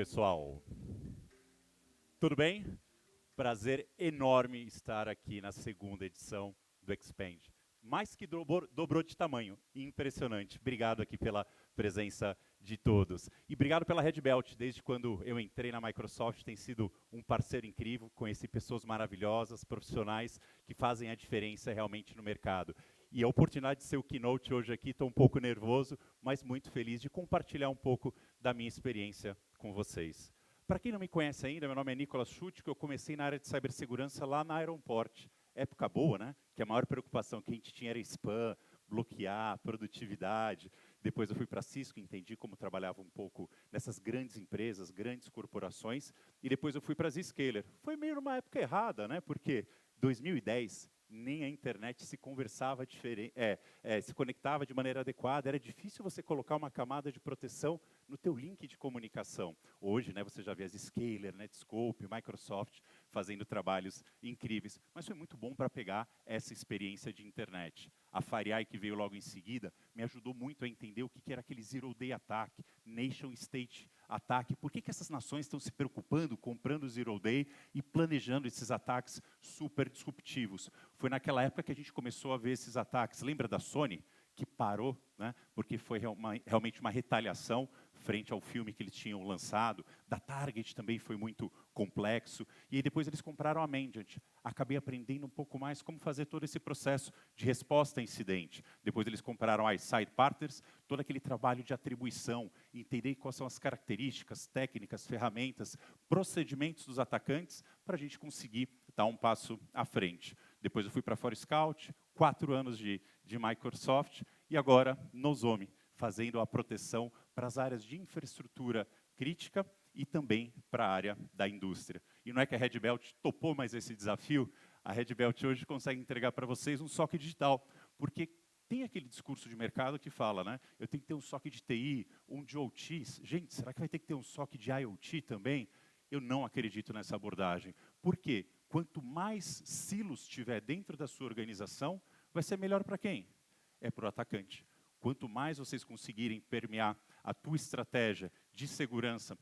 pessoal? Tudo bem? Prazer enorme estar aqui na segunda edição do Expand. Mais que dobrou de tamanho, impressionante. Obrigado aqui pela presença de todos. E obrigado pela Red Belt, desde quando eu entrei na Microsoft, tem sido um parceiro incrível, conheci pessoas maravilhosas, profissionais, que fazem a diferença realmente no mercado. E a oportunidade de ser o keynote hoje aqui, estou um pouco nervoso, mas muito feliz de compartilhar um pouco da minha experiência com vocês. Para quem não me conhece ainda, meu nome é Nicolas Schutt, eu comecei na área de cibersegurança lá na Ironport. Época boa, né? Que a maior preocupação que a gente tinha era spam, bloquear, produtividade. Depois eu fui para a Cisco, entendi como trabalhava um pouco nessas grandes empresas, grandes corporações. E depois eu fui para a Zscaler. Foi meio numa época errada, né? Porque 2010 nem a internet se conversava se conectava de maneira adequada, era difícil você colocar uma camada de proteção no teu link de comunicação. Hoje, né, você já vê as Zscaler, Netscope, Microsoft fazendo trabalhos incríveis, mas foi muito bom para pegar essa experiência de internet. A FireEye, que veio logo em seguida, me ajudou muito a entender o que era aquele Zero Day Attack, Nation State Attack, por que essas nações estão se preocupando, comprando o Zero Day e planejando esses ataques super disruptivos. Foi naquela época que a gente começou a ver esses ataques. Lembra da Sony, que parou, né, porque foi realmente uma retaliação frente ao filme que eles tinham lançado. Da Target também foi muito complexo. E aí depois eles compraram a Mandiant. Acabei aprendendo um pouco mais como fazer todo esse processo de resposta a incidente. Depois eles compraram a Side Partners, todo aquele trabalho de atribuição, entender quais são as características, técnicas, ferramentas, procedimentos dos atacantes, para a gente conseguir dar um passo à frente. Depois eu fui para a Forescout, 4 anos de Microsoft, e agora Nozomi, fazendo a proteção para as áreas de infraestrutura crítica e também para a área da indústria. E não é que a Red Belt topou mais esse desafio, a Red Belt hoje consegue entregar para vocês um SOC digital, porque tem aquele discurso de mercado que fala, né? Eu tenho que ter um SOC de TI, um de OT. Gente, será que vai ter que ter um SOC de IoT também? Eu não acredito nessa abordagem. Por quê? Quanto mais silos tiver dentro da sua organização, vai ser melhor para quem? É para o atacante. Quanto mais vocês conseguirem permear a tua estratégia de segurança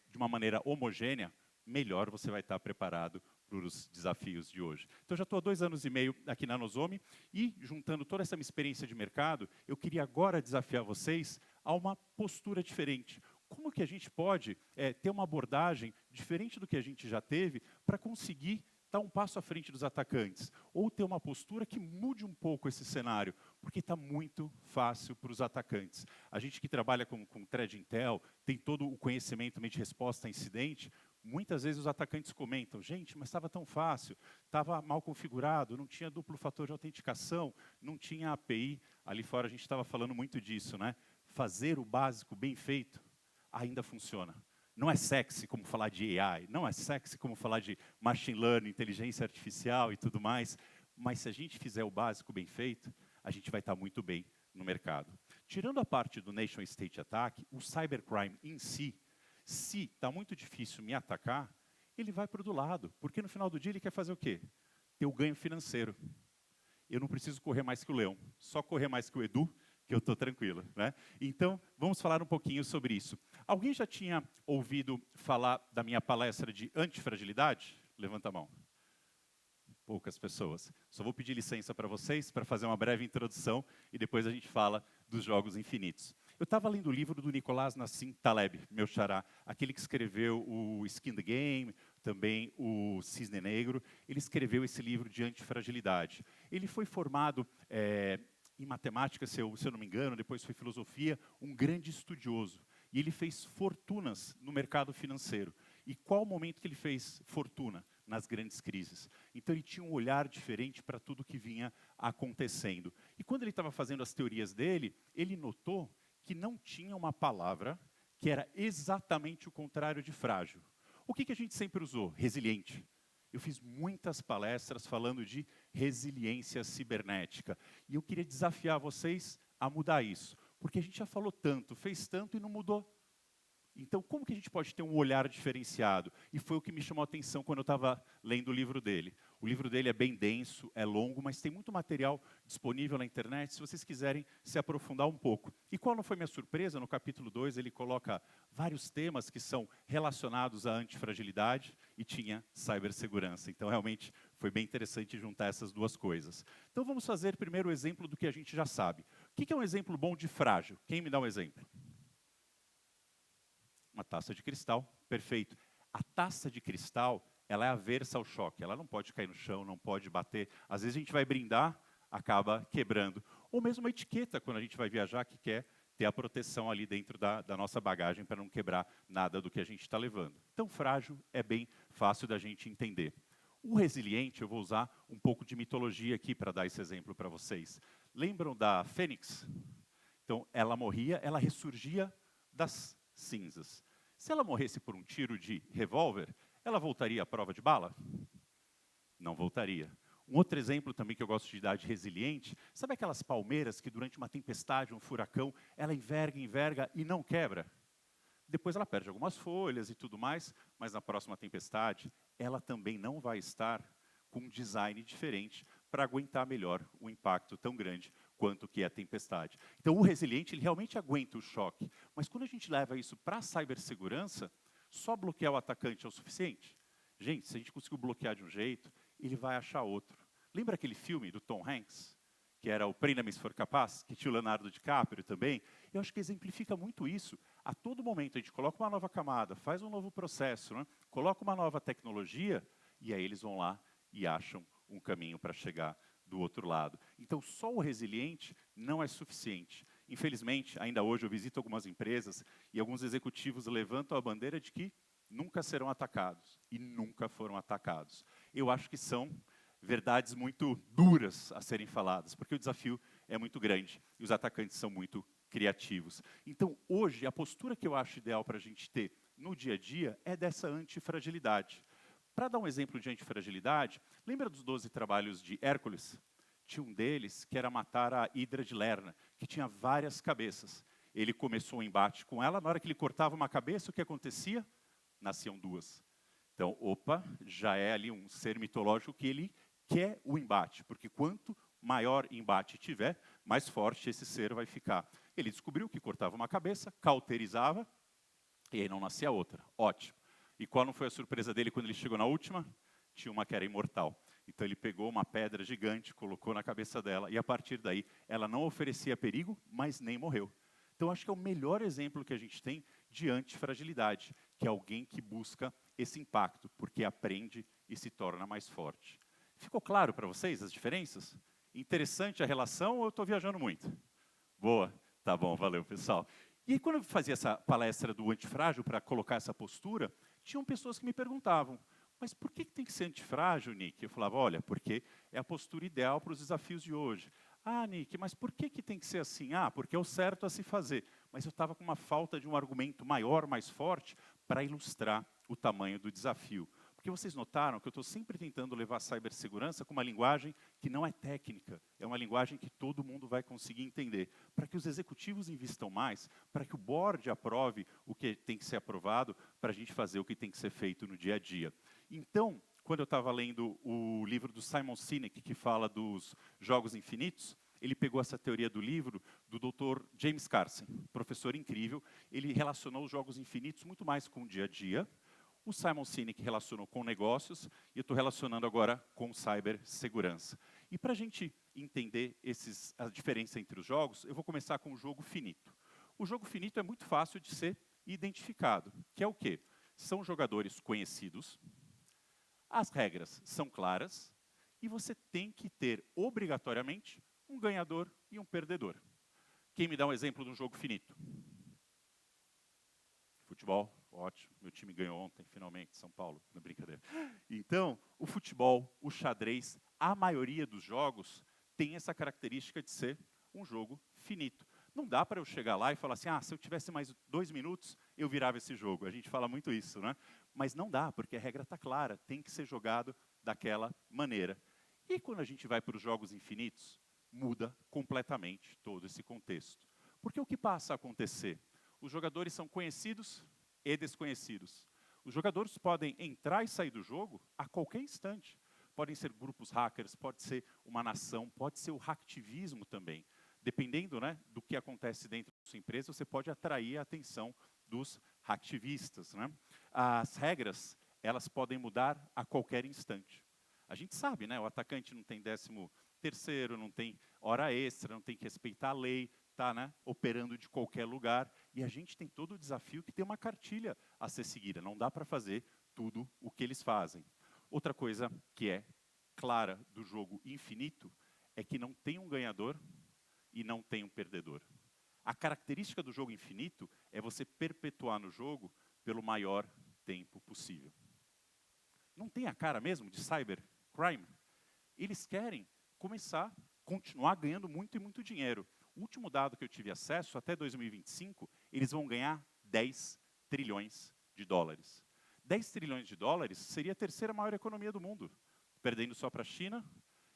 de uma maneira homogênea, melhor você vai estar preparado para os desafios de hoje. Então, já estou há 2 anos e meio aqui na Nozomi e, juntando toda essa minha experiência de mercado, eu queria agora desafiar vocês a uma postura diferente. Como que a gente pode ter uma abordagem diferente do que a gente já teve para conseguir dar um passo à frente dos atacantes? Ou ter uma postura que mude um pouco esse cenário, porque está muito fácil para os atacantes. A gente que trabalha com Threat Intel, tem todo o conhecimento de resposta a incidente, muitas vezes os atacantes comentam, gente, mas estava tão fácil, estava mal configurado, não tinha duplo fator de autenticação, não tinha API. Ali fora a gente estava falando muito disso, né? Fazer o básico bem feito ainda funciona. Não é sexy como falar de AI, não é sexy como falar de machine learning, inteligência artificial e tudo mais, mas se a gente fizer o básico bem feito, a gente vai estar muito bem no mercado. Tirando a parte do Nation State Attack, o cybercrime em si, se está muito difícil me atacar, ele vai para o do lado, porque no final do dia ele quer fazer o quê? Ter o ganho financeiro. Eu não preciso correr mais que o leão, só correr mais que o Edu, que eu estou tranquilo, né? Então, vamos falar um pouquinho sobre isso. Alguém já tinha ouvido falar da minha palestra de antifragilidade? Levanta a mão. Poucas pessoas. Só vou pedir licença para vocês para fazer uma breve introdução e depois a gente fala dos jogos infinitos. Eu estava lendo o livro do Nicolás Nassim Taleb, meu xará, aquele que escreveu o Skin the Game, também o Cisne Negro. Ele escreveu esse livro de antifragilidade. Ele foi formado em matemática, se eu não me engano, depois foi filosofia, um grande estudioso. E ele fez fortunas no mercado financeiro. E qual o momento que ele fez fortuna? Nas grandes crises. Então ele tinha um olhar diferente para tudo que vinha acontecendo. E quando ele estava fazendo as teorias dele, ele notou que não tinha uma palavra que era exatamente o contrário de frágil. O que a gente sempre usou? Resiliente. Eu fiz muitas palestras falando de resiliência cibernética. E eu queria desafiar vocês a mudar isso. Porque a gente já falou tanto, fez tanto e não mudou. Então, como que a gente pode ter um olhar diferenciado? E foi o que me chamou a atenção quando eu estava lendo o livro dele. O livro dele é bem denso, é longo, mas tem muito material disponível na internet, se vocês quiserem se aprofundar um pouco. E qual não foi minha surpresa? No capítulo 2, ele coloca vários temas que são relacionados à antifragilidade e tinha cibersegurança. Então, realmente, foi bem interessante juntar essas duas coisas. Então, vamos fazer primeiro o exemplo do que a gente já sabe. O que é um exemplo bom de frágil? Quem me dá um exemplo? Uma taça de cristal, perfeito. A taça de cristal, ela é aversa ao choque, ela não pode cair no chão, não pode bater. Às vezes a gente vai brindar, acaba quebrando. Ou mesmo uma etiqueta, quando a gente vai viajar, que quer ter a proteção ali dentro da nossa bagagem para não quebrar nada do que a gente está levando. Então, frágil é bem fácil da gente entender. O resiliente, eu vou usar um pouco de mitologia aqui para dar esse exemplo para vocês. Lembram da Fênix? Então, ela morria, ela ressurgia das cinzas. Se ela morresse por um tiro de revólver, ela voltaria à prova de bala? Não voltaria. Um outro exemplo também que eu gosto de dar de resiliente, sabe aquelas palmeiras que durante uma tempestade, um furacão, ela enverga e não quebra? Depois ela perde algumas folhas e tudo mais, mas na próxima tempestade, ela também não vai estar com um design diferente para aguentar melhor o impacto tão grande quanto que é a tempestade. Então, o resiliente, ele realmente aguenta o choque. Mas quando a gente leva isso para a cibersegurança, só bloquear o atacante é o suficiente? Gente, se a gente conseguir bloquear de um jeito, ele vai achar outro. Lembra aquele filme do Tom Hanks, que era o Prenda-me se for capaz, que tinha o Leonardo DiCaprio também? Eu acho que exemplifica muito isso. A todo momento a gente coloca uma nova camada, faz um novo processo, né? Coloca uma nova tecnologia, e aí eles vão lá e acham um caminho para chegar do outro lado. Então, só o resiliente não é suficiente. Infelizmente, ainda hoje eu visito algumas empresas e alguns executivos levantam a bandeira de que nunca serão atacados e nunca foram atacados. Eu acho que são verdades muito duras a serem faladas, porque o desafio é muito grande e os atacantes são muito criativos. Então, hoje, a postura que eu acho ideal para a gente ter no dia a dia é dessa antifragilidade. Para dar um exemplo de antifragilidade, lembra dos 12 trabalhos de Hércules? Tinha um deles que era matar a Hidra de Lerna, que tinha várias cabeças. Ele começou um embate com ela, na hora que ele cortava uma cabeça, o que acontecia? Nasciam duas. Então, opa, já é ali um ser mitológico que ele quer o embate, porque quanto maior embate tiver, mais forte esse ser vai ficar. Ele descobriu que cortava uma cabeça, cauterizava, e aí não nascia outra. Ótimo. E qual não foi a surpresa dele quando ele chegou na última? Tinha uma que era imortal. Então ele pegou uma pedra gigante, colocou na cabeça dela, e a partir daí ela não oferecia perigo, mas nem morreu. Então acho que é o melhor exemplo que a gente tem de antifragilidade, que é alguém que busca esse impacto, porque aprende e se torna mais forte. Ficou claro para vocês as diferenças? Interessante a relação ou eu estou viajando muito? Boa, tá bom, valeu pessoal. E aí, quando eu fazia essa palestra do antifrágil para colocar essa postura, tinham pessoas que me perguntavam, mas por que tem que ser antifrágil, Nick? Eu falava, olha, porque é a postura ideal para os desafios de hoje. Ah, Nick, mas por que tem que ser assim? Ah, porque é o certo a se fazer. Mas eu estava com uma falta de um argumento maior, mais forte, para ilustrar o tamanho do desafio. Porque vocês notaram que eu estou sempre tentando levar a cibersegurança com uma linguagem que não é técnica, é uma linguagem que todo mundo vai conseguir entender, para que os executivos invistam mais, para que o board aprove o que tem que ser aprovado, para a gente fazer o que tem que ser feito no dia a dia. Então, quando eu estava lendo o livro do Simon Sinek, que fala dos jogos infinitos, ele pegou essa teoria do livro do Dr. James Carson, professor incrível. Ele relacionou os jogos infinitos muito mais com o dia a dia. O Simon Sinek relacionou com negócios e eu estou relacionando agora com cibersegurança. E para a gente entender a diferença entre os jogos, eu vou começar com o jogo finito. O jogo finito é muito fácil de ser identificado, que é o quê? São jogadores conhecidos, as regras são claras e você tem que ter, obrigatoriamente, um ganhador e um perdedor. Quem me dá um exemplo de um jogo finito? Futebol, ótimo. Meu time ganhou ontem, finalmente, São Paulo, não é brincadeira. Então, o futebol, o xadrez, a maioria dos jogos tem essa característica de ser um jogo finito. Não dá para eu chegar lá e falar assim, se eu tivesse mais 2 minutos, eu virava esse jogo. A gente fala muito isso, né? Mas não dá, porque a regra está clara, tem que ser jogado daquela maneira. E quando a gente vai para os jogos infinitos, muda completamente todo esse contexto. Porque o que passa a acontecer? Os jogadores são conhecidos e desconhecidos. Os jogadores podem entrar e sair do jogo a qualquer instante. podem ser grupos hackers, pode ser uma nação, pode ser o hacktivismo também. Dependendo, né, do que acontece dentro da sua empresa, você pode atrair a atenção dos hacktivistas, né? As regras, elas podem mudar a qualquer instante. A gente sabe, né, o atacante não tem 13º, não tem hora extra, não tem que respeitar a lei, está, né, operando de qualquer lugar, e a gente tem todo o desafio que tem uma cartilha a ser seguida, não dá para fazer tudo o que eles fazem. Outra coisa que é clara do jogo infinito é que não tem um ganhador e não tem um perdedor. A característica do jogo infinito é você perpetuar no jogo pelo maior tempo possível. Não tem a cara mesmo de cybercrime? Eles querem continuar ganhando muito e muito dinheiro. O último dado que eu tive acesso, até 2025, eles vão ganhar 10 trilhões de dólares. 10 trilhões de dólares seria a terceira maior economia do mundo, perdendo só para a China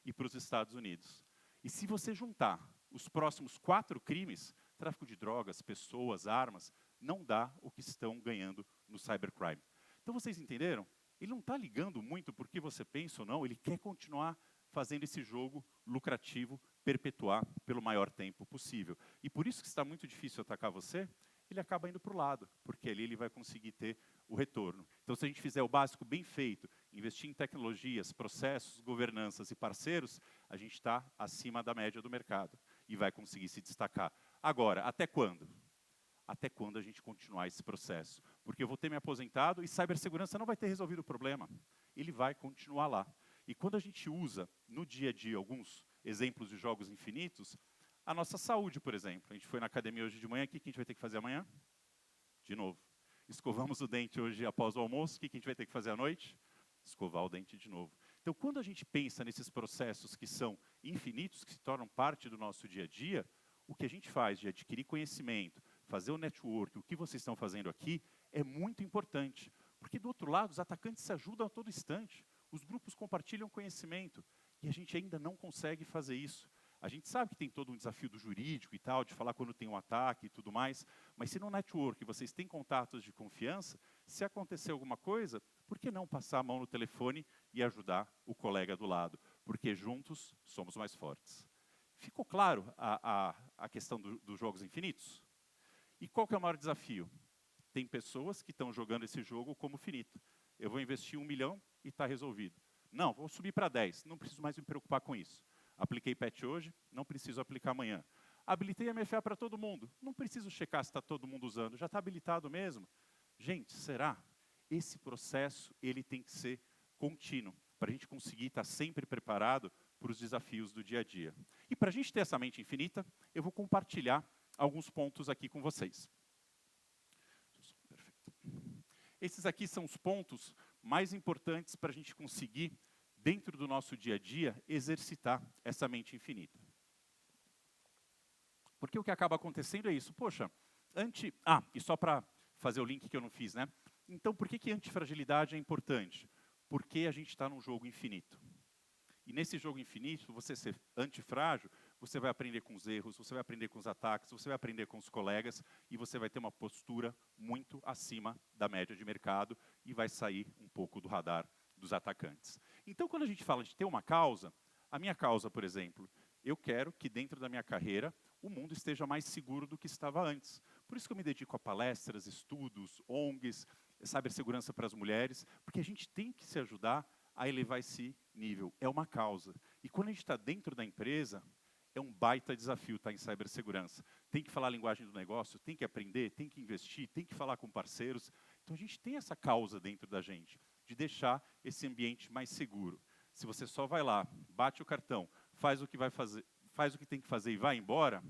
e para os Estados Unidos. E se você juntar os próximos 4 crimes, tráfico de drogas, pessoas, armas, não dá o que estão ganhando no cybercrime. Então vocês entenderam? Ele não está ligando muito por que você pensa ou não, ele quer continuar fazendo esse jogo lucrativo, perpetuar pelo maior tempo possível. E por isso que está muito difícil atacar você, ele acaba indo para o lado, porque ali ele vai conseguir ter o retorno. Então, se a gente fizer o básico bem feito, investir em tecnologias, processos, governanças e parceiros, a gente está acima da média do mercado e vai conseguir se destacar. Agora, até quando? Até quando a gente continuar esse processo? Porque eu vou ter me aposentado e cibersegurança não vai ter resolvido o problema. Ele vai continuar lá. E quando a gente usa no dia a dia alguns exemplos de jogos infinitos, a nossa saúde, por exemplo. A gente foi na academia hoje de manhã, o que a gente vai ter que fazer amanhã? De novo. Escovamos o dente hoje após o almoço, o que a gente vai ter que fazer à noite? Escovar o dente de novo. Então, quando a gente pensa nesses processos que são infinitos, que se tornam parte do nosso dia a dia, o que a gente faz de adquirir conhecimento, fazer o network, o que vocês estão fazendo aqui, é muito importante. Porque, do outro lado, os atacantes se ajudam a todo instante. Os grupos compartilham conhecimento. E a gente ainda não consegue fazer isso. A gente sabe que tem todo um desafio do jurídico e tal, de falar quando tem um ataque e tudo mais, mas se no network vocês têm contatos de confiança, se acontecer alguma coisa, por que não passar a mão no telefone e ajudar o colega do lado? Porque juntos somos mais fortes. Ficou claro a questão dos jogos infinitos? E qual que é o maior desafio? Tem pessoas que estão jogando esse jogo como finito. Eu vou investir 1 milhão e está resolvido. Não, vou subir para 10, não preciso mais me preocupar com isso. Apliquei patch hoje, não preciso aplicar amanhã. Habilitei a MFA para todo mundo, não preciso checar se está todo mundo usando, já está habilitado mesmo. Gente, será? Esse processo ele tem que ser contínuo, para a gente conseguir estar sempre preparado para os desafios do dia a dia. E para a gente ter essa mente infinita, eu vou compartilhar alguns pontos aqui com vocês. Perfeito. Esses aqui são os pontos mais importantes para a gente conseguir, dentro do nosso dia a dia, exercitar essa mente infinita. Porque o que acaba acontecendo é isso. Poxa, e só para fazer o link que eu não fiz, né? Então, por que antifragilidade é importante? Porque a gente está num jogo infinito. E nesse jogo infinito, você ser antifrágil, você vai aprender com os erros, você vai aprender com os ataques, você vai aprender com os colegas, e você vai ter uma postura muito acima da média de mercado e vai sair um pouco do radar dos atacantes. Então, quando a gente fala de ter uma causa, a minha causa, por exemplo, eu quero que dentro da minha carreira o mundo esteja mais seguro do que estava antes. Por isso que eu me dedico a palestras, estudos, ONGs, cibersegurança para as mulheres, porque a gente tem que se ajudar a elevar esse nível. É uma causa. E quando a gente está dentro da empresa, é um baita desafio estar em cibersegurança. Tem que falar a linguagem do negócio, tem que aprender, tem que investir, tem que falar com parceiros. Então a gente tem essa causa dentro da gente, de deixar esse ambiente mais seguro. Se você só vai lá, bate o cartão, faz o que vai fazer, faz o que tem que fazer e vai embora,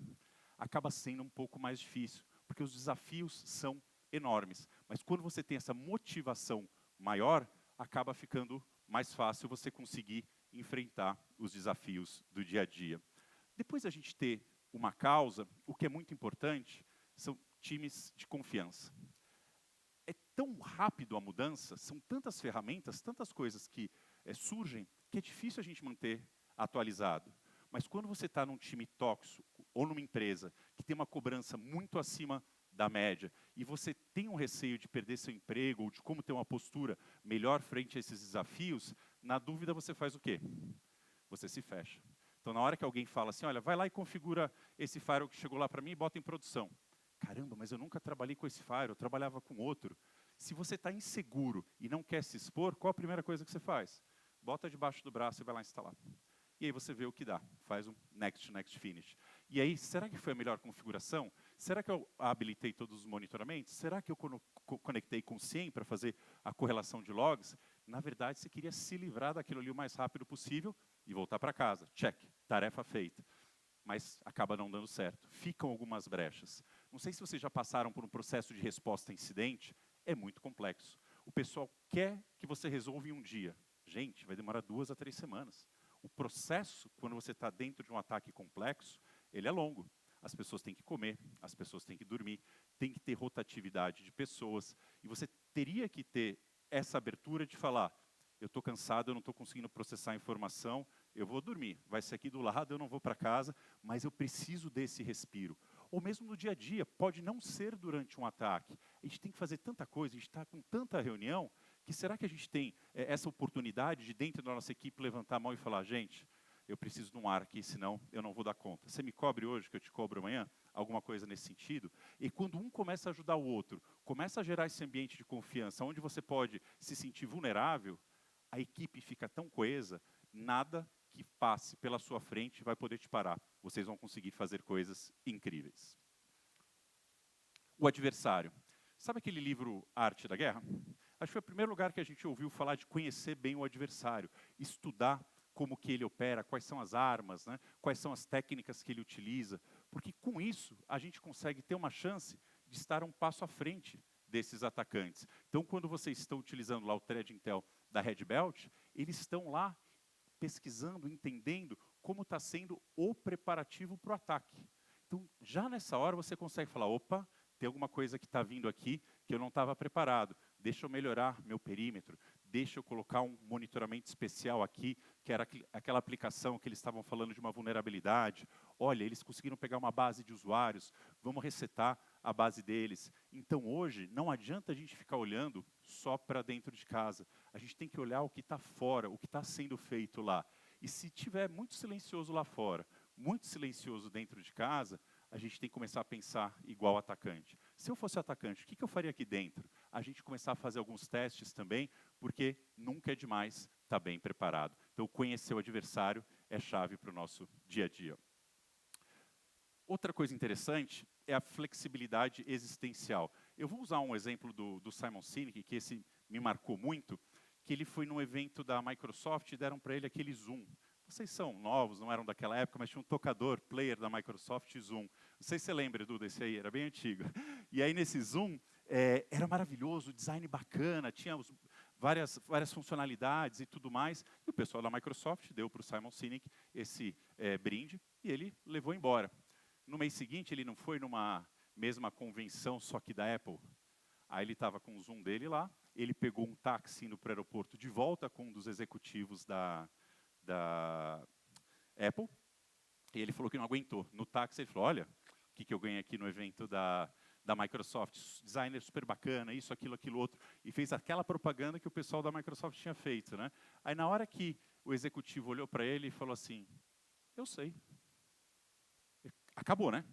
acaba sendo um pouco mais difícil, porque os desafios são enormes. Mas quando você tem essa motivação maior, acaba ficando mais fácil você conseguir enfrentar os desafios do dia a dia. Depois da gente ter uma causa, o que é muito importante são times de confiança. É tão rápido a mudança, são tantas ferramentas, tantas coisas que surgem, que é difícil a gente manter atualizado. Mas quando você está num time tóxico ou numa empresa que tem uma cobrança muito acima da média e você tem um receio de perder seu emprego ou de como ter uma postura melhor frente a esses desafios, Na dúvida, você faz o quê? Você se fecha. Então, na hora que alguém fala assim, olha, vai lá e configura esse firewall que chegou lá para mim e bota em produção. Caramba, mas eu nunca trabalhei com esse firewall, eu trabalhava com outro. Se você está inseguro e não quer se expor, qual a primeira coisa que você faz? Bota debaixo do braço e vai lá instalar. E aí você vê o que dá, faz um next, next, finish. E aí, será que foi a melhor configuração? Será que eu habilitei todos os monitoramentos? Será que eu conectei com o SIEM para fazer a correlação de logs? Na verdade, você queria se livrar daquilo ali o mais rápido possível e voltar para casa. Check, tarefa feita. Mas acaba não dando certo. Ficam algumas brechas. Não sei se vocês já passaram por um processo de resposta a incidente, é muito complexo. O pessoal quer que você resolva em um dia. Gente, vai demorar 2 a 3 semanas. O processo, quando você está dentro de um ataque complexo, ele é longo. As pessoas têm que comer, as pessoas têm que dormir, tem que ter rotatividade de pessoas. E você teria que ter essa abertura de falar, eu estou cansado, eu não estou conseguindo processar a informação, eu vou dormir, vai ser aqui do lado, eu não vou para casa, mas eu preciso desse respiro. Ou mesmo no dia a dia, pode não ser durante um ataque. A gente tem que fazer tanta coisa, a gente está com tanta reunião, que será que a gente tem essa oportunidade de dentro da nossa equipe levantar a mão e falar, gente, eu preciso de um ar aqui, senão eu não vou dar conta. Você me cobre hoje, que eu te cobro amanhã? Alguma coisa nesse sentido? E quando um começa a ajudar o outro, começa a gerar esse ambiente de confiança, onde você pode se sentir vulnerável, a equipe fica tão coesa, nada que passe pela sua frente vai poder te parar. Vocês vão conseguir fazer coisas incríveis. O adversário. Sabe aquele livro Arte da Guerra? Acho que foi o primeiro lugar que a gente ouviu falar de conhecer bem o adversário, estudar como que ele opera, quais são as armas, né? Quais são as técnicas que ele utiliza, porque com isso a gente consegue ter uma chance de estar um passo à frente desses atacantes. Então, quando vocês estão utilizando lá o Threat Intel da Red Belt, eles estão lá pesquisando, entendendo como está sendo o preparativo para o ataque. Então, já nessa hora você consegue falar, opa, tem alguma coisa que está vindo aqui que eu não estava preparado. Deixa eu melhorar meu perímetro, deixa eu colocar um monitoramento especial aqui, que era aquela aplicação que eles estavam falando de uma vulnerabilidade. Olha, eles conseguiram pegar uma base de usuários, vamos resetar a base deles. Então, hoje, não adianta a gente ficar olhando só para dentro de casa. A gente tem que olhar o que está fora, o que está sendo feito lá. E se tiver muito silencioso lá fora, muito silencioso dentro de casa, a gente tem que começar a pensar igual atacante. Se eu fosse atacante, o que eu faria aqui dentro? A gente começar a fazer alguns testes também, porque nunca é demais estar bem preparado. Então, conhecer o adversário é chave para o nosso dia a dia. Outra coisa interessante é a flexibilidade existencial. Eu vou usar um exemplo do Simon Sinek, que esse me marcou muito, que ele foi num evento da Microsoft e deram para ele aquele Zoom. Vocês são novos, não eram daquela época, mas tinha um tocador, player da Microsoft Zoom. Não sei se você lembra, Edu, desse aí, era bem antigo. E aí, nesse Zoom, era maravilhoso, design bacana, tinha várias funcionalidades e tudo mais. E o pessoal da Microsoft deu para o Simon Sinek esse brinde e ele levou embora. No mês seguinte, ele não foi numa mesma convenção, só que da Apple. Aí ele estava com o Zoom dele lá, ele pegou um táxi indo para o aeroporto de volta com um dos executivos da Apple, e ele falou que não aguentou. No táxi ele falou, olha, o que eu ganhei aqui no evento da Microsoft, designer super bacana, isso, aquilo outro, e fez aquela propaganda que o pessoal da Microsoft tinha feito, né? Aí na hora que o executivo olhou para ele e falou assim, eu sei. Acabou, né?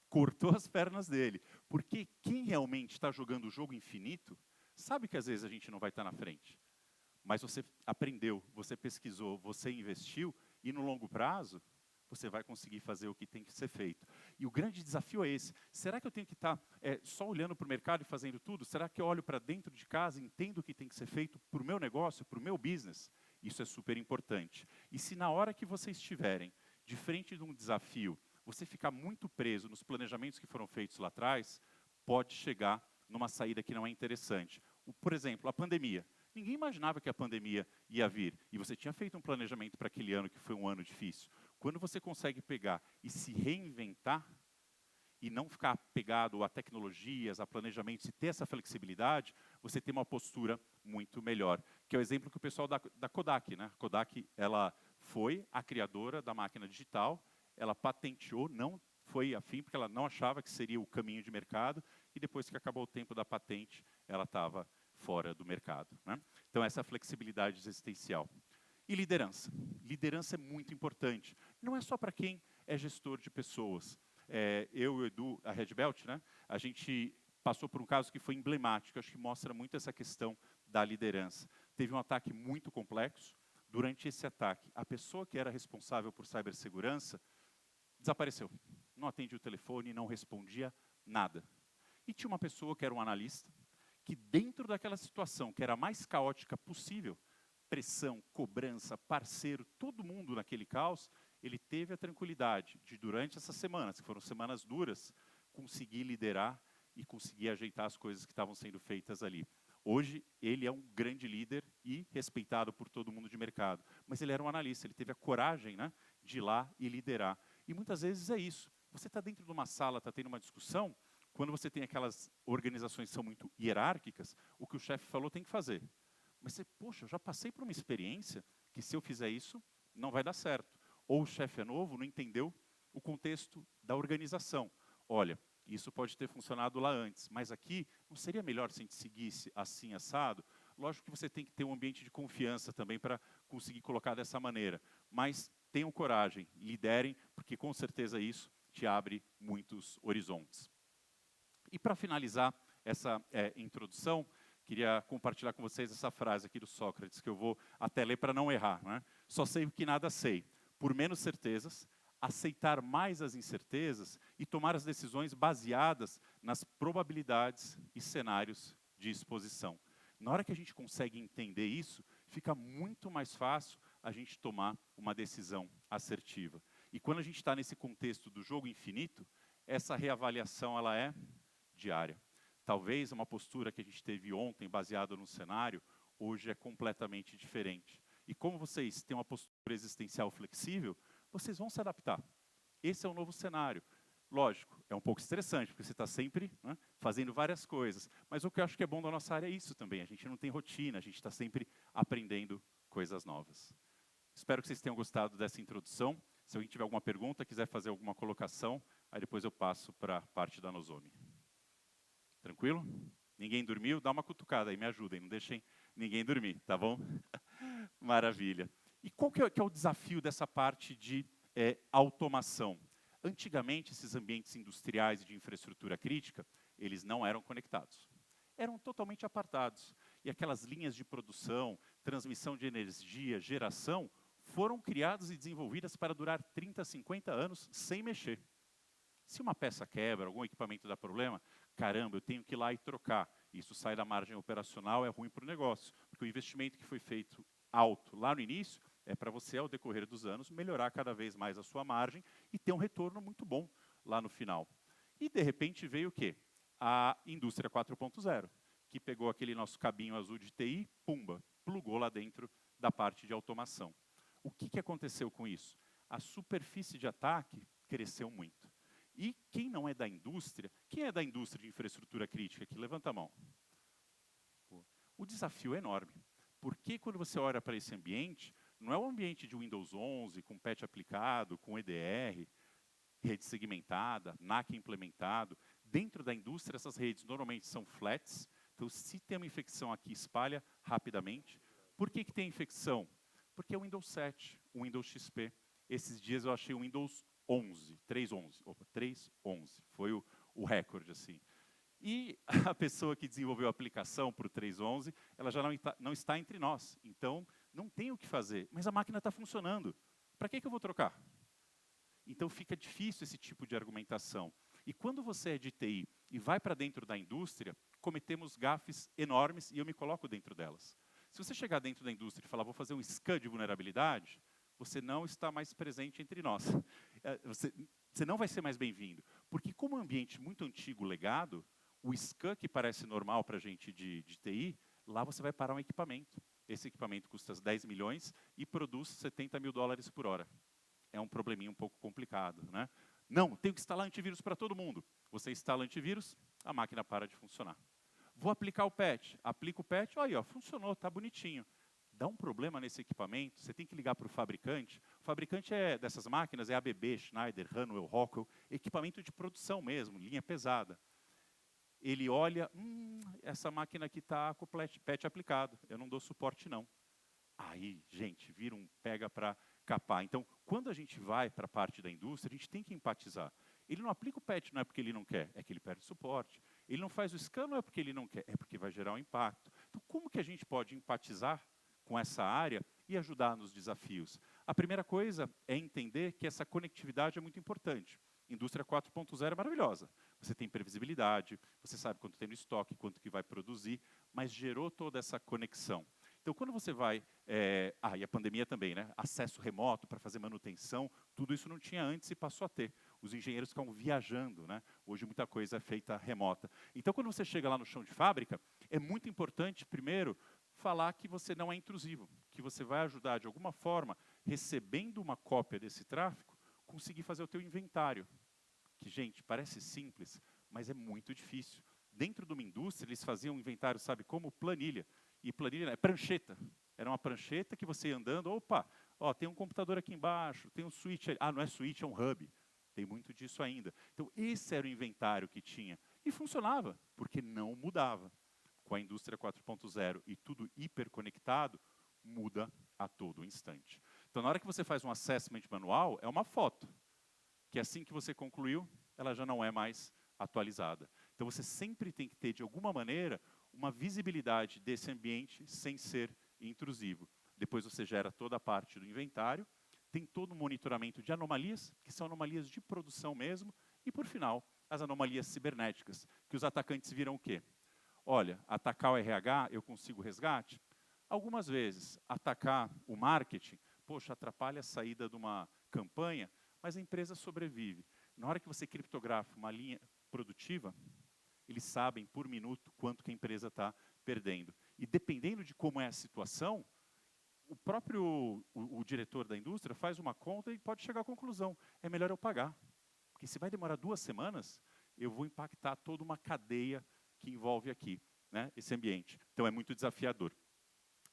Cortou as pernas dele. Porque quem realmente está jogando o jogo infinito, sabe que às vezes a gente não vai estar na frente. Mas você aprendeu, você pesquisou, você investiu, e no longo prazo, você vai conseguir fazer o que tem que ser feito. E o grande desafio é esse. Será que eu tenho que estar só olhando para o mercado e fazendo tudo? Será que eu olho para dentro de casa e entendo o que tem que ser feito para o meu negócio, para o meu business? Isso é super importante. E se na hora que vocês estiverem de frente de um desafio, você ficar muito preso nos planejamentos que foram feitos lá atrás, pode chegar numa saída que não é interessante. Por exemplo, a pandemia. Ninguém imaginava que a pandemia ia vir. E você tinha feito um planejamento para aquele ano, que foi um ano difícil. Quando você consegue pegar e se reinventar, e não ficar apegado a tecnologias, a planejamentos, e ter essa flexibilidade, você tem uma postura muito melhor. Que é o exemplo que o pessoal da Kodak, né? A Kodak, ela foi a criadora da máquina digital, ela patenteou, não foi afim, porque ela não achava que seria o caminho de mercado, e depois que acabou o tempo da patente, ela estava fora do mercado, né? Então, essa flexibilidade existencial. E liderança. Liderança é muito importante. Não é só para quem é gestor de pessoas. Eu e o Edu, a Red Belt, né, a gente passou por um caso que foi emblemático, acho que mostra muito essa questão da liderança. Teve um ataque muito complexo. Durante esse ataque, a pessoa que era responsável por cibersegurança desapareceu. Não atendia o telefone, não respondia nada. E tinha uma pessoa que era um analista, que dentro daquela situação, que era a mais caótica possível, pressão, cobrança, parceiro, todo mundo naquele caos, ele teve a tranquilidade de, durante essas semanas, que foram semanas duras, conseguir liderar e conseguir ajeitar as coisas que estavam sendo feitas ali. Hoje, ele é um grande líder e respeitado por todo mundo de mercado. Mas ele era um analista, ele teve a coragem, né, de ir lá e liderar. E muitas vezes é isso. Você está dentro de uma sala, está tendo uma discussão, quando você tem aquelas organizações que são muito hierárquicas, o que o chefe falou tem que fazer. Mas você, poxa, eu já passei por uma experiência que se eu fizer isso, não vai dar certo. Ou o chefe é novo, não entendeu o contexto da organização. Olha, isso pode ter funcionado lá antes, mas aqui não seria melhor se a gente seguisse assim, assado? Lógico que você tem que ter um ambiente de confiança também para conseguir colocar dessa maneira. Mas tenham coragem, liderem, porque com certeza isso te abre muitos horizontes. E para finalizar essa introdução, queria compartilhar com vocês essa frase aqui do Sócrates, que eu vou até ler para não errar. Né? Só sei o que nada sei. Por menos certezas, aceitar mais as incertezas e tomar as decisões baseadas nas probabilidades e cenários de exposição. Na hora que a gente consegue entender isso, fica muito mais fácil a gente tomar uma decisão assertiva. E quando a gente está nesse contexto do jogo infinito, essa reavaliação ela é diária. Talvez uma postura que a gente teve ontem, baseada no cenário, hoje é completamente diferente. E como vocês têm uma postura existencial flexível, vocês vão se adaptar. Esse é o novo cenário. Lógico, é um pouco estressante, porque você está sempre, né, fazendo várias coisas. Mas o que eu acho que é bom da nossa área é isso também. A gente não tem rotina, a gente está sempre aprendendo coisas novas. Espero que vocês tenham gostado dessa introdução. Se alguém tiver alguma pergunta, quiser fazer alguma colocação, aí depois eu passo para a parte da Nozomi. Tranquilo? Ninguém dormiu? Dá uma cutucada aí, me ajudem, não deixem ninguém dormir, tá bom? Maravilha. E qual que é o desafio dessa parte de automação? Antigamente, esses ambientes industriais e de infraestrutura crítica, eles não eram conectados. Eram totalmente apartados. E aquelas linhas de produção, transmissão de energia, geração, foram criadas e desenvolvidas para durar 30, 50 anos sem mexer. Se uma peça quebra, algum equipamento dá problema, caramba, eu tenho que ir lá e trocar. Isso sai da margem operacional, é ruim para o negócio. Porque o investimento que foi feito alto lá no início é para você, ao decorrer dos anos, melhorar cada vez mais a sua margem e ter um retorno muito bom lá no final. E, de repente, veio o quê? A indústria 4.0, que pegou aquele nosso cabinho azul de TI, pumba, plugou lá dentro da parte de automação. O que aconteceu com isso? A superfície de ataque cresceu muito. E quem não é da indústria, quem é da indústria de infraestrutura crítica aqui? Levanta a mão. O desafio é enorme. Porque quando você olha para esse ambiente, não é um ambiente de Windows 11, com patch aplicado, com EDR, rede segmentada, NAC implementado. Dentro da indústria, essas redes normalmente são flats. Então, se tem uma infecção aqui, espalha rapidamente. Por que tem infecção? Porque é o Windows 7, o Windows XP. Esses dias eu achei o Windows 11, 3.11, foi o recorde, assim. E a pessoa que desenvolveu a aplicação para o 3.11, ela já não está entre nós, então não tem o que fazer, mas a máquina está funcionando. Para que eu vou trocar? Então fica difícil esse tipo de argumentação. E quando você é de TI e vai para dentro da indústria, cometemos gafes enormes e eu me coloco dentro delas. Se você chegar dentro da indústria e falar, vou fazer um scan de vulnerabilidade, você não está mais presente entre nós. Você não vai ser mais bem-vindo. Porque como é um ambiente muito antigo, legado, o scan que parece normal para a gente de TI, lá você vai parar um equipamento. Esse equipamento custa 10 milhões e produz 70 mil dólares por hora. É um probleminha um pouco complicado, né? Não, tenho que instalar antivírus para todo mundo. Você instala antivírus, a máquina para de funcionar. Vou aplicar o patch. Aplica o patch, olha, ó, funcionou, está bonitinho. Dá um problema nesse equipamento, você tem que ligar para o fabricante. O fabricante dessas máquinas é ABB, Schneider, Honeywell, Rockwell, equipamento de produção mesmo, linha pesada. Ele olha, essa máquina aqui está com o patch aplicado, eu não dou suporte não. Aí, gente, vira um pega para capar. Então, quando a gente vai para a parte da indústria, a gente tem que empatizar. Ele não aplica o patch, não é porque ele não quer, é que ele perde suporte. Ele não faz o scan, não é porque ele não quer, é porque vai gerar um impacto. Então, como que a gente pode empatizar com essa área e ajudar nos desafios? A primeira coisa é entender que essa conectividade é muito importante. Indústria 4.0 é maravilhosa. Você tem previsibilidade, você sabe quanto tem no estoque, quanto que vai produzir, mas gerou toda essa conexão. Então, quando você vai... e a pandemia também, né? Acesso remoto para fazer manutenção, tudo isso não tinha antes e passou a ter. Os engenheiros ficam viajando, né? Hoje muita coisa é feita remota. Então, quando você chega lá no chão de fábrica, é muito importante, primeiro, falar que você não é intrusivo, que você vai ajudar, de alguma forma, recebendo uma cópia desse tráfego, conseguir fazer o teu inventário. Que, gente, parece simples, mas é muito difícil. Dentro de uma indústria, eles faziam um inventário, sabe como? Planilha. E planilha é prancheta. Era uma prancheta que você ia andando, opa, ó, tem um computador aqui embaixo, tem um switch ali. Ah, não é switch, é um hub. Tem muito disso ainda. Então, esse era o inventário que tinha. E funcionava, porque não mudava. Com a indústria 4.0 e tudo hiperconectado, muda a todo instante. Então, na hora que você faz um assessment manual, é uma foto, que assim que você concluiu, ela já não é mais atualizada. Então, você sempre tem que ter, de alguma maneira, uma visibilidade desse ambiente sem ser intrusivo. Depois você gera toda a parte do inventário, tem todo o monitoramento de anomalias, que são anomalias de produção mesmo, e, por final, as anomalias cibernéticas, que os atacantes viram o quê? Olha, atacar o RH, eu consigo resgate? Algumas vezes. Atacar o marketing, poxa, atrapalha a saída de uma campanha, mas a empresa sobrevive. Na hora que você criptografa uma linha produtiva, eles sabem por minuto quanto que a empresa está perdendo. E dependendo de como é a situação, o próprio o diretor da indústria faz uma conta e pode chegar à conclusão, é melhor eu pagar. Porque se vai demorar 2 semanas, eu vou impactar toda uma cadeia que envolve aqui, né, esse ambiente. Então, é muito desafiador.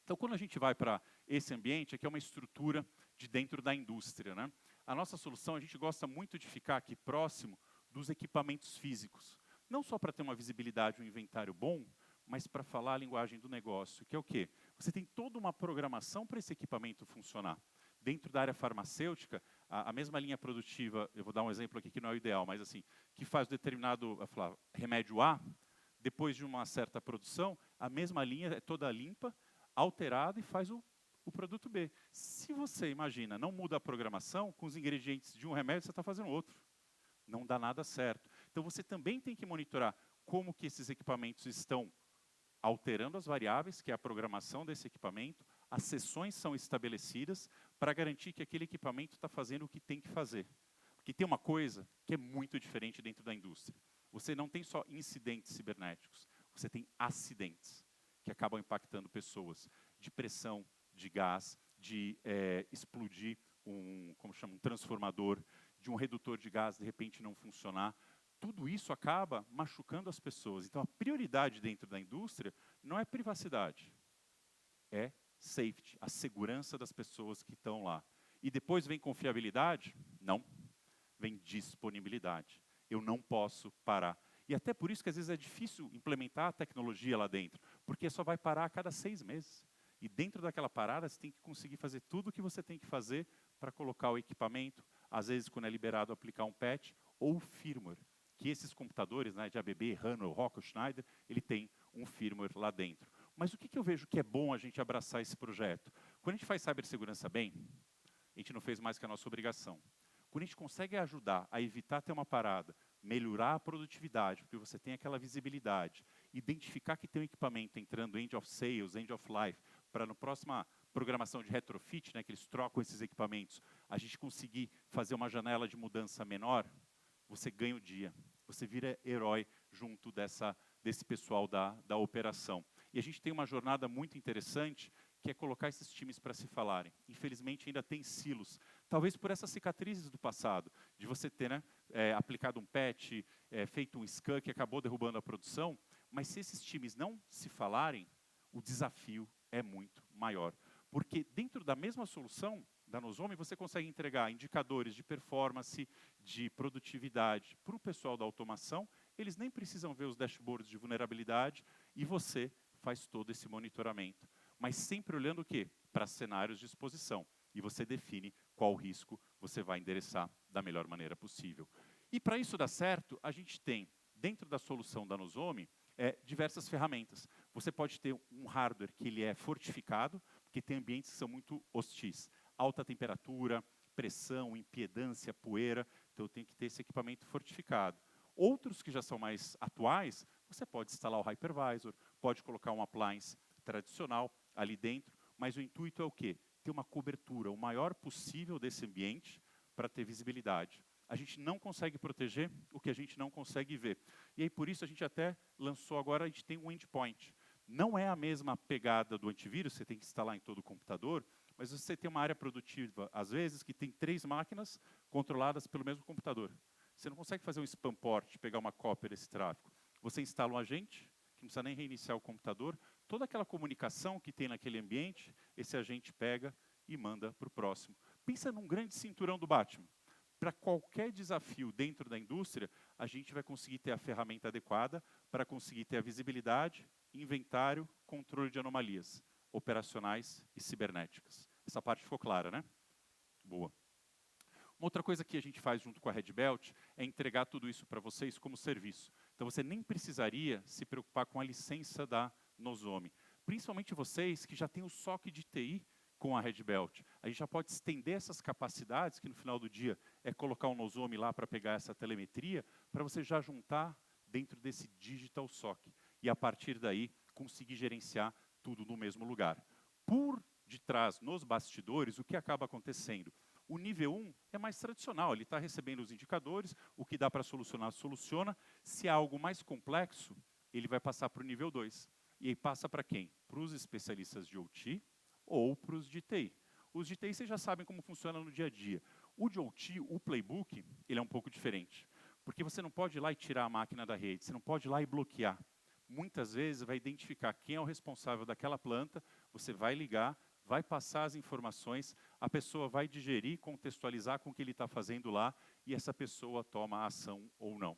Então, quando a gente vai para esse ambiente, aqui é uma estrutura de dentro da indústria, né? A nossa solução, a gente gosta muito de ficar aqui próximo dos equipamentos físicos. Não só para ter uma visibilidade, um inventário bom, mas para falar a linguagem do negócio, que é o quê? Você tem toda uma programação para esse equipamento funcionar. Dentro da área farmacêutica, a mesma linha produtiva, eu vou dar um exemplo aqui que não é o ideal, mas assim, que faz determinado remédio A, depois de uma certa produção, a mesma linha é toda limpa, alterada e faz o produto B. Se você, imagina, não muda a programação, com os ingredientes de um remédio, você está fazendo outro. Não dá nada certo. Então, você também tem que monitorar como que esses equipamentos estão alterando as variáveis, que é a programação desse equipamento, as sessões são estabelecidas para garantir que aquele equipamento está fazendo o que tem que fazer. Porque tem uma coisa que é muito diferente dentro da indústria. Você não tem só incidentes cibernéticos, você tem acidentes que acabam impactando pessoas, de pressão, de gás, de explodir um transformador, de um redutor de gás de repente não funcionar. Tudo isso acaba machucando as pessoas. Então, a prioridade dentro da indústria não é privacidade, é safety, a segurança das pessoas que estão lá. E depois vem confiabilidade? Não. Vem disponibilidade. Eu não posso parar. E até por isso que às vezes é difícil implementar a tecnologia lá dentro, porque só vai parar a cada 6 meses. E dentro daquela parada, você tem que conseguir fazer tudo o que você tem que fazer para colocar o equipamento, às vezes, quando é liberado, aplicar um patch ou firmware, que esses computadores, né, de ABB, Honeywell, Rockwell, Schneider, ele tem um firmware lá dentro. Mas o que eu vejo que é bom a gente abraçar esse projeto? Quando a gente faz cibersegurança bem, a gente não fez mais que a nossa obrigação. Quando a gente consegue ajudar a evitar ter uma parada, melhorar a produtividade, porque você tem aquela visibilidade, identificar que tem um equipamento entrando end of sales, end of life, para na próxima programação de retrofit, né, que eles trocam esses equipamentos, a gente conseguir fazer uma janela de mudança menor, você ganha o dia. Você vira herói junto desse pessoal da operação. E a gente tem uma jornada muito interessante, que é colocar esses times para se falarem. Infelizmente, ainda tem silos. Talvez por essas cicatrizes do passado, de você ter, né, aplicado um patch, feito um scan que acabou derrubando a produção, mas se esses times não se falarem, o desafio é muito maior. Porque dentro da mesma solução da Nozomi, você consegue entregar indicadores de performance, de produtividade para o pessoal da automação, eles nem precisam ver os dashboards de vulnerabilidade e você faz todo esse monitoramento. Mas sempre olhando o quê? para cenários de exposição. E você define qual risco você vai endereçar da melhor maneira possível. E para isso dar certo, a gente tem, dentro da solução da Nozomi, diversas ferramentas. Você pode ter um hardware que ele é fortificado, porque tem ambientes que são muito hostis. Alta temperatura, pressão, impedância, poeira. Então, eu tenho que ter esse equipamento fortificado. Outros que já são mais atuais, você pode instalar o hypervisor, pode colocar um appliance tradicional ali dentro, mas o intuito é o quê? Ter uma cobertura o maior possível desse ambiente para ter visibilidade. A gente não consegue proteger o que a gente não consegue ver. E aí, por isso, a gente até lançou agora, a gente tem um endpoint. Não é a mesma pegada do antivírus, você tem que instalar em todo o computador, mas você tem uma área produtiva, às vezes, que tem 3 máquinas controladas pelo mesmo computador. Você não consegue fazer um spam port, pegar uma cópia desse tráfego. Você instala um agente, que não precisa nem reiniciar o computador, toda aquela comunicação que tem naquele ambiente, esse agente pega e manda para o próximo. Pensa num grande cinturão do Batman. Para qualquer desafio dentro da indústria, a gente vai conseguir ter a ferramenta adequada para conseguir ter a visibilidade, inventário, controle de anomalias operacionais e cibernéticas. Essa parte ficou clara, né? Boa. Uma outra coisa que a gente faz junto com a Red Belt é entregar tudo isso para vocês como serviço. Então, você nem precisaria se preocupar com a licença da Nozomi. Principalmente vocês que já têm o SOC de TI com a Red Belt. A gente já pode estender essas capacidades, que no final do dia é colocar um Nozomi lá para pegar essa telemetria, para você já juntar dentro desse Digital SOC. E, a partir daí, conseguir gerenciar tudo no mesmo lugar. Por detrás, nos bastidores, o que acaba acontecendo? O nível 1 é mais tradicional, ele está recebendo os indicadores, o que dá para solucionar, soluciona. Se há algo mais complexo, ele vai passar para o nível 2. E aí passa para quem? Para os especialistas de OT ou para os de TI. Os de TI vocês já sabem como funciona no dia a dia. O de OT, o playbook, ele é um pouco diferente. Porque você não pode ir lá e tirar a máquina da rede, você não pode ir lá e bloquear. Muitas vezes vai identificar quem é o responsável daquela planta, você vai ligar, vai passar as informações, a pessoa vai digerir, contextualizar com o que ele está fazendo lá, e essa pessoa toma a ação ou não.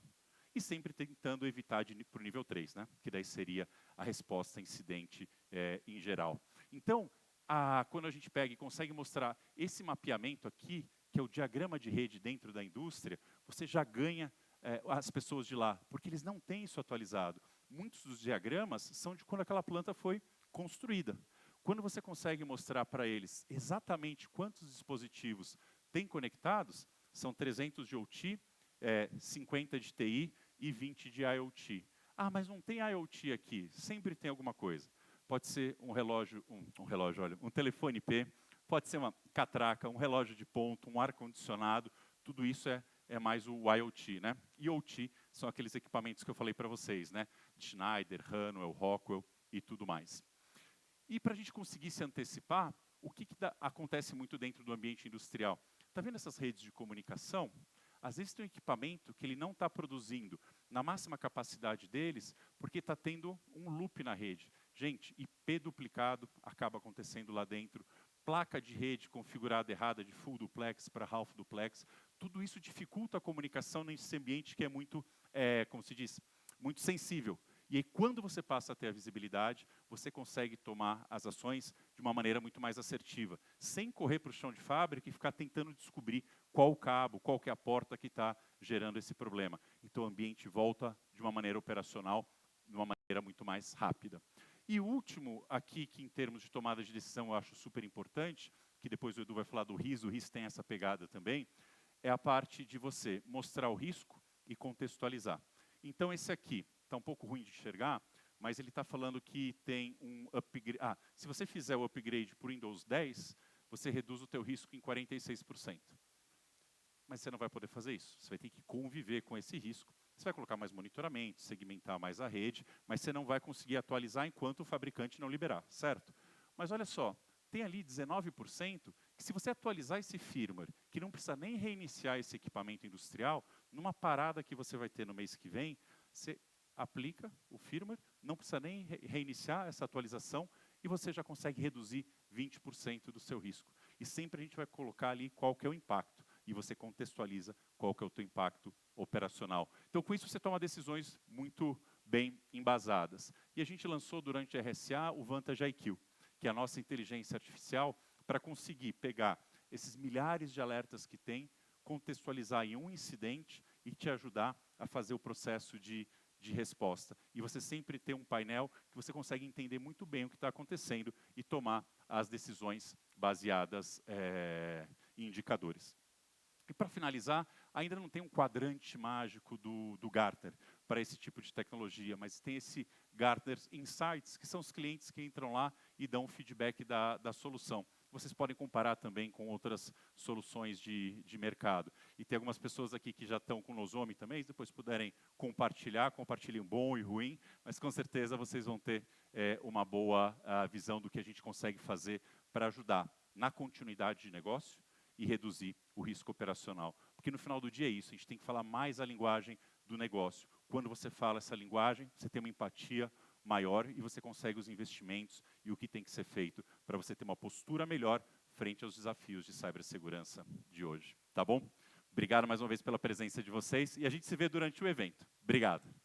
E sempre tentando evitar de ir para o nível 3, né? Que daí seria a resposta a incidente em geral. Então, quando a gente pega e consegue mostrar esse mapeamento aqui, que é o diagrama de rede dentro da indústria, você já ganha as pessoas de lá, porque eles não têm isso atualizado. Muitos dos diagramas são de quando aquela planta foi construída. Quando você consegue mostrar para eles exatamente quantos dispositivos tem conectados, são 300 de OT, 50 de TI e 20 de IoT. Ah, mas não tem IoT aqui, sempre tem alguma coisa. Pode ser um relógio, olha, um telefone IP, pode ser uma catraca, um relógio de ponto, um ar-condicionado, tudo isso é mais o IoT, né? E OT são aqueles equipamentos que eu falei para vocês, né? Schneider, Honeywell, Rockwell e tudo mais. E para a gente conseguir se antecipar, o que acontece muito dentro do ambiente industrial? Está vendo essas redes de comunicação? Às vezes tem um equipamento que ele não está produzindo na máxima capacidade deles, porque está tendo um loop na rede. Gente, IP duplicado acaba acontecendo lá dentro, placa de rede configurada errada de full duplex para half duplex, tudo isso dificulta a comunicação nesse ambiente que é muito, como se diz, muito sensível. E aí, quando você passa a ter a visibilidade, você consegue tomar as ações de uma maneira muito mais assertiva, sem correr para o chão de fábrica e ficar tentando descobrir qual o cabo, qual que é a porta que está gerando esse problema. Então, o ambiente volta de uma maneira operacional, de uma maneira muito mais rápida. E o último aqui, que em termos de tomada de decisão eu acho super importante, que depois o Edu vai falar do RIS, o RIS tem essa pegada também, é a parte de você mostrar o risco e contextualizar. Então, esse aqui está um pouco ruim de enxergar, mas ele está falando que tem um upgrade. Se você fizer o upgrade para o Windows 10, você reduz o teu risco em 46%. Mas você não vai poder fazer isso. Você vai ter que conviver com esse risco. Você vai colocar mais monitoramento, segmentar mais a rede, mas você não vai conseguir atualizar enquanto o fabricante não liberar, certo? Mas olha só, tem ali 19% que se você atualizar esse firmware, que não precisa nem reiniciar esse equipamento industrial, numa parada que você vai ter no mês que vem, você aplica o firmware, não precisa nem reiniciar essa atualização e você já consegue reduzir 20% do seu risco. E sempre a gente vai colocar ali qual que é o impacto e você contextualiza qual que é o teu impacto operacional. Então, com isso, você toma decisões muito bem embasadas. E a gente lançou durante a RSA o Vantage IQ, que é a nossa inteligência artificial, para conseguir pegar esses milhares de alertas que tem, contextualizar em um incidente e te ajudar a fazer o processo de resposta. E você sempre ter um painel que você consegue entender muito bem o que está acontecendo e tomar as decisões baseadas em indicadores. E para finalizar, ainda não tem um quadrante mágico do Gartner para esse tipo de tecnologia, mas tem esse Gartner Insights, que são os clientes que entram lá e dão feedback da solução. Vocês podem comparar também com outras soluções de mercado. E tem algumas pessoas aqui que já estão com o Nosome também, se depois puderem compartilhar, compartilhem bom e ruim, mas com certeza vocês vão ter uma boa visão do que a gente consegue fazer para ajudar na continuidade de negócio e reduzir o risco operacional. Porque no final do dia é isso, a gente tem que falar mais a linguagem do negócio. Quando você fala essa linguagem, você tem uma empatia maior e você consegue os investimentos e o que tem que ser feito para você ter uma postura melhor frente aos desafios de cibersegurança de hoje. Tá bom? Obrigado mais uma vez pela presença de vocês e a gente se vê durante o evento. Obrigado.